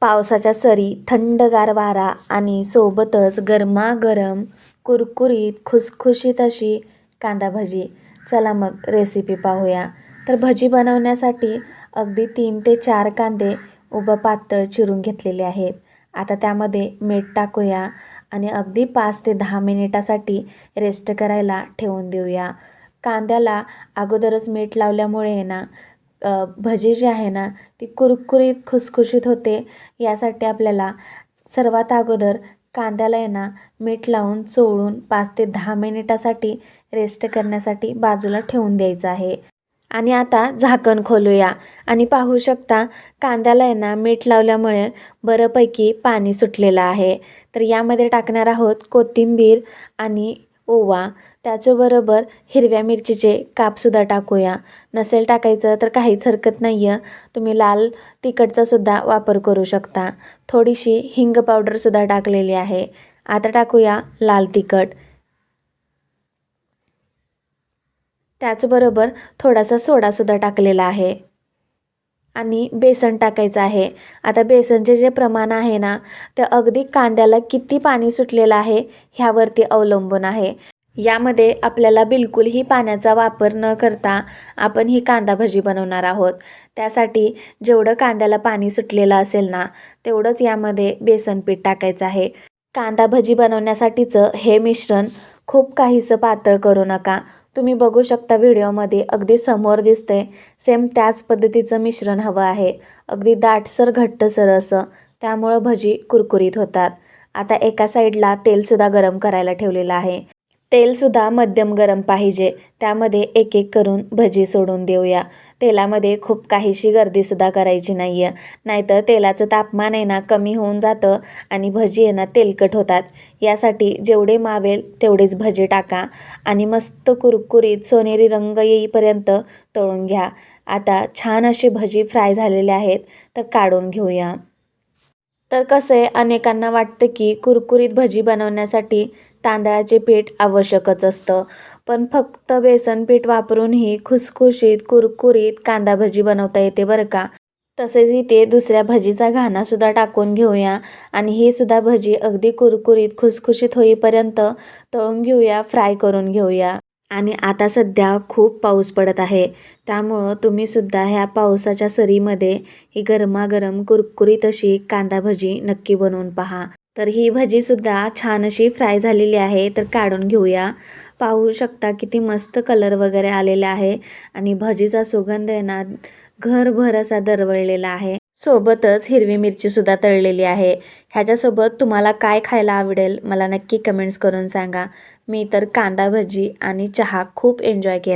पावसाच्या सरी, थंडगार वारा आणि सोबतच गरमागरम कुरकुरीत खुसखुशीत अशी कांदा भजी. चला मग रेसिपी पाहूया. तर भजी बनवण्यासाठी अगदी 3 ते 4 कांदे उभं पातळ चिरून घेतलेले आहेत. आता त्यामध्ये मीठ टाकूया आणि अगदी 5 ते 10 मिनिटासाठी रेस्ट करायला ठेवून देऊया. कांद्याला अगोदरच मीठ लावल्यामुळे ना भजी जी आहे ना ती कुरकुरीत खुसखुशीत होते. यासाठी आपल्याला सर्वात अगोदर कांद्याला आहे ना मीठ लावून चोळून 5 ते 10 मिनिटासाठी रेस्ट करण्यासाठी बाजूला ठेवून द्यायचं आहे. आणि आता झाकण खोलूया आणि पाहू शकता कांद्याला आहे ना मीठ लावल्यामुळे बऱ्यापैकी पाणी सुटलेलं आहे. तर यामध्ये टाकणार आहोत कोथिंबीर आणि ओवा. त्याच्याबरोबर हिरव्या मिरचीचे कापसुद्धा टाकूया. नसेल टाकायचं तर काहीच हरकत नाही आहे. तुम्ही लाल तिखटचा सुद्धा वापर करू शकता. थोडीशी हिंग पावडरसुद्धा टाकलेली आहे. आता टाकूया लाल तिखट. त्याचबरोबर थोडासा सोडासुद्धा टाकलेला आहे आणि बेसन टाकायचं आहे. आता बेसनचे जे प्रमाण आहे ना ते अगदी कांद्याला किती पाणी सुटलेलं आहे ह्यावरती अवलंबून आहे. यामध्ये आपल्याला बिलकुलही पाण्याचा वापर न करता आपण ही कांदा भजी बनवणार आहोत. त्यासाठी जेवढं कांद्याला पाणी सुटलेलं असेल ना तेवढंच यामध्ये बेसन पीठ टाकायचं आहे. कांदा भजी बनवण्यासाठीचं हे मिश्रण खूप काहीसं पातळ करू नका. तुम्ही बघू शकता व्हिडिओमध्ये अगदी समोर दिसतंय सेम त्याच पद्धतीचं मिश्रण हवं आहे. अगदी दाटसर घट्टसर असं. त्यामुळं भजी कुरकुरीत होतात. आता एका साईडला तेलसुद्धा गरम करायला ठेवलेलं आहे. तेलसुद्धा मध्यम गरम पाहिजे. त्यामध्ये एक एक करून भजी सोडून देऊया. तेलामध्ये खूप काहीशी गर्दीसुद्धा करायची नाही आहे. नाहीतर तेलाचं तापमान आहे ना कमी होऊन जातं आणि भजी आहे ना तेलकट होतात. यासाठी जेवढे मावेल तेवढेच भजी टाका आणि मस्त कुरकुरीत सोनेरी रंग येईपर्यंत तळून घ्या. आता छान अशी भजी फ्राय झालेले आहेत तर काढून घेऊया. तर कसं आहे अनेकांना वाटतं की कुरकुरीत भजी बनवण्यासाठी तांदळाचे पीठ आवश्यकच असतं. पण फक्त बेसन पीठ वापरूनही खुसखुशीत कुरकुरीत कांदा भजी बनवता येते बरं का. तसेच इथे दुसऱ्या भजीचा घाणासुद्धा टाकून घेऊया आणि ही सुद्धा भजी अगदी कुरकुरीत खुसखुशीत होईपर्यंत तळून घेऊया, फ्राय करून घेऊया. आणि आता सध्या खूप पाऊस पडत आहे. त्यामुळं तुम्हीसुद्धा ह्या पावसाच्या सरीमध्ये ही गरमागरम कुरकुरीत अशी कांदा भजी नक्की बनवून पहा. तर ही भजीसुद्धा छान अशी फ्राय झालेली आहे तर काढून घेऊया. पाहू शकता किती मस्त कलर वगैरे आलेला आहे आणि भजीचा सुगंध आहे ना घरभर असा दरवळलेला आहे. सोबतच हिरवी मिरचीसुद्धा तळलेली आहे. ह्याच्यासोबत तुम्हाला काय खायला आवडेल मला नक्की कमेंट्स करून सांगा. मी तर कांदा भजी आणि चहा खूप एन्जॉय केला.